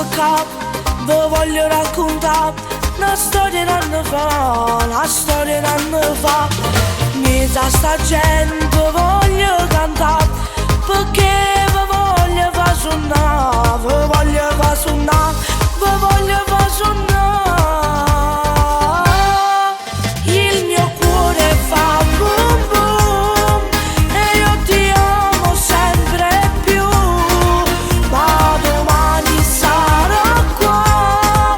capo, vi voglio raccontare una storia di anni fa, una storia di anni fa. Mi sa sta gente voglio cantare, perché vi voglio far suonare, vi voglio far suonare, vi voglio far suonare. Il mio cuore fa boom boom e io ti amo sempre più, ma domani sarò qua,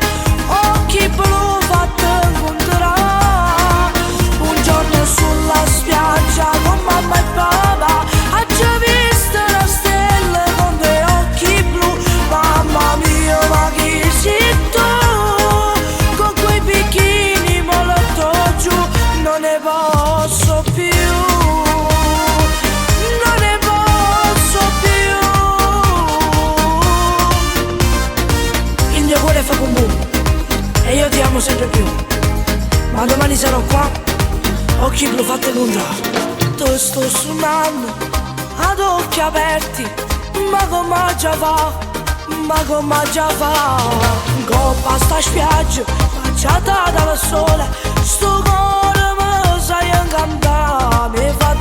occhi blu fatti incontrare, un giorno sulla spiaggia con mamma e papà, ha già visto la stella con dei occhi blu. Mamma mia, ma chi sei tu? Con quei bikini molto giù, non ne posso più, non ne posso più. Il mio cuore fa boom boom e io ti amo sempre più, ma domani sarò qua, occhi blu fatti incontrare. Ti sto suonando ad occhi aperti, ma come già va, ma come già va. Coppa sta spiaggia, baciata dal sole, sto cuore mi sai incantare, mi fa